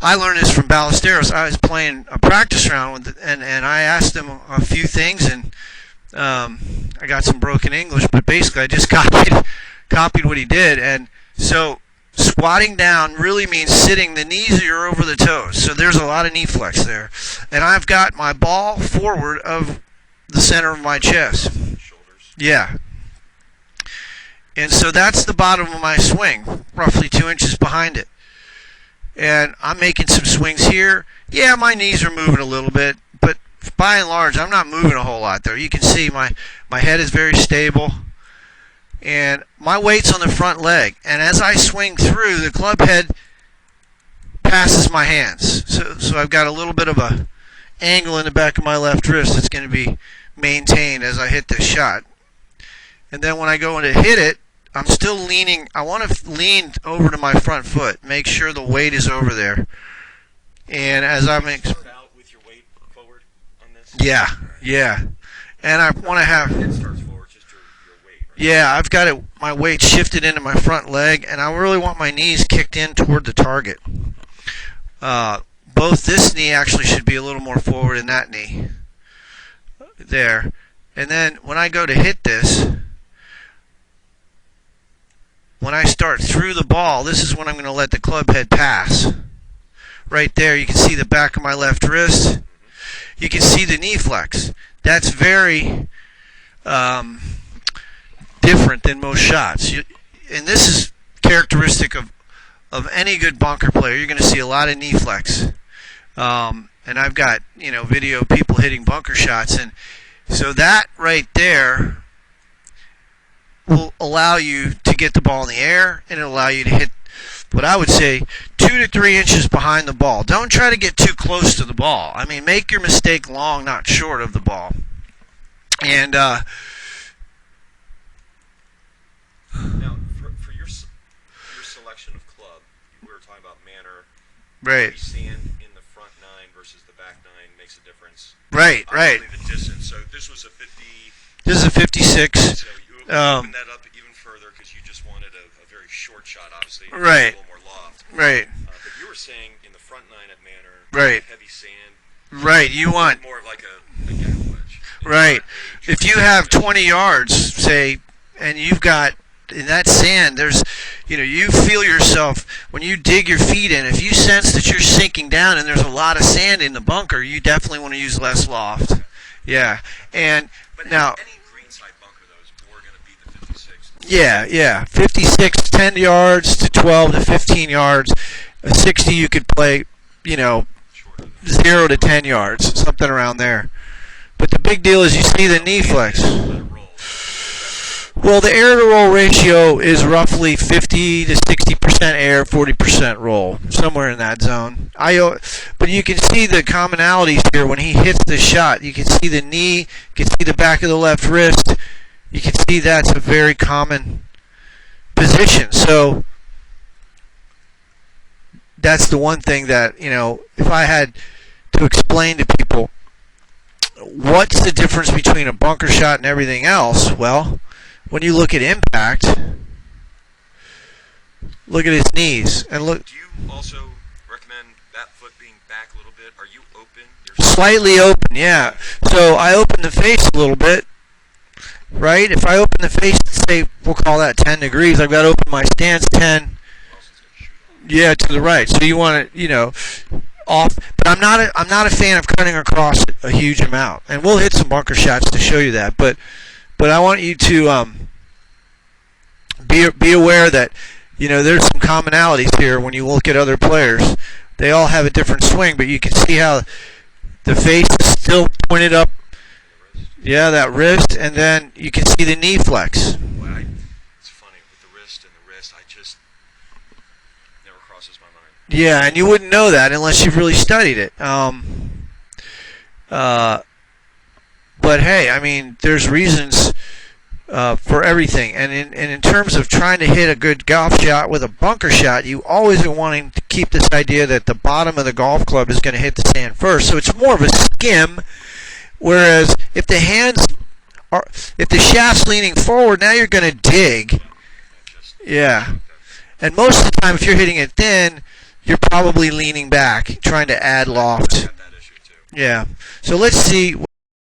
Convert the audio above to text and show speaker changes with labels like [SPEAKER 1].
[SPEAKER 1] I learned this from Ballesteros. I was playing a practice round with, and I asked him a few things, and I got some broken English, but basically I just copied what he did. And so squatting down really means sitting. The knees are over the toes, so there's a lot of knee flex there. And I've got my ball forward of the center of my chest.
[SPEAKER 2] Shoulders.
[SPEAKER 1] Yeah. And so that's the bottom of my swing, roughly 2 inches behind it. And I'm making some swings here. Yeah, my knees are moving a little bit, but by and large, I'm not moving a whole lot there. You can see my head is very stable. And my weight's on the front leg. And as I swing through, the club head passes my hands. So I've got a little bit of a angle in the back of my left wrist that's going to be maintained as I hit this shot. And then when I go in to hit it, I'm still leaning. I want to lean over to my front foot, make sure the weight is over there. And as I'm
[SPEAKER 2] start out with your weight forward on this.
[SPEAKER 1] Yeah. And I want to have.
[SPEAKER 2] It starts forward, just your weight. Right?
[SPEAKER 1] Yeah, I've got it. My weight shifted into my front leg, and I really want my knees kicked in toward the target. Both this knee actually should be a little more forward than that knee. There, and then when I go to hit this. When I start through the ball, this is when I'm going to let the club head pass. Right there, you can see the back of my left wrist. You can see the knee flex. That's very different than most shots. And this is characteristic of any good bunker player. You're going to see a lot of knee flex. And I've got video of people hitting bunker shots, and so that right there will allow you to get the ball in the air, and it'll allow you to hit what I would say 2 to 3 inches behind the ball. Don't try to get too close to the ball. I mean, make your mistake long, not short of the ball. And
[SPEAKER 2] now, for your selection of club, we were talking about manner.
[SPEAKER 1] Right.
[SPEAKER 2] Sand in the front nine versus the back nine makes a difference.
[SPEAKER 1] Right.
[SPEAKER 2] The distance. So this was a 50.
[SPEAKER 1] This is a 56.
[SPEAKER 2] So you open that up even further because you just wanted a very short shot, obviously.
[SPEAKER 1] Right.
[SPEAKER 2] A little more loft.
[SPEAKER 1] Right.
[SPEAKER 2] But you were saying in the front nine at Manor,
[SPEAKER 1] right.
[SPEAKER 2] Heavy sand.
[SPEAKER 1] Right. You want
[SPEAKER 2] more of like a gap wedge.
[SPEAKER 1] Right. If you have 20 yards, say, and you've got in that sand, there's, you feel yourself when you dig your feet in. If you sense that you're sinking down and there's a lot of sand in the bunker, you definitely want to use less loft. Yeah. And
[SPEAKER 2] but
[SPEAKER 1] now.
[SPEAKER 2] Any greenside bunker though is more going to beat the 56.
[SPEAKER 1] Yeah. 56, 10 yards to 12 to 15 yards. A 60 you could play, 0 to 10 yards, something around there. But the big deal is you see the knee flex. Well, the air to roll ratio is roughly 50 to 60% air, 40% roll, somewhere in that zone. But you can see the commonalities here when he hits the shot. You can see the knee, you can see the back of the left wrist. You can see that's a very common position. So that's the one thing that, if I had to explain to people, what's the difference between a bunker shot and everything else? Well, when you look at impact, look at his knees and look.
[SPEAKER 2] Do you also recommend that foot being back a little bit? Are you open?
[SPEAKER 1] Slightly open, yeah. So I open the face a little bit, right? If I open the face, say we'll call that 10 degrees, I've got to open my stance 10. Yeah, to the right. So you want to, off. But I'm not a fan of cutting across a huge amount, and we'll hit some bunker shots to show you that. But I want you to be aware that there's some commonalities here when you look at other players. They all have a different swing, but you can see how the face is still pointed up. Yeah, that wrist, and then you can see the knee flex.
[SPEAKER 2] Well, it's funny with the wrist and the wrist. I just never crosses my mind.
[SPEAKER 1] Yeah, and you wouldn't know that unless you've really studied it. But hey, I mean, there's reasons for everything. And in terms of trying to hit a good golf shot with a bunker shot, you always are wanting to keep this idea that the bottom of the golf club is going to hit the sand first. So it's more of a skim. Whereas if the shaft's leaning forward, now you're going to dig. Yeah. And most of the time, if you're hitting it thin, you're probably leaning back, trying to add
[SPEAKER 2] I
[SPEAKER 1] loft.
[SPEAKER 2] had that issue too.
[SPEAKER 1] Yeah. So let's see.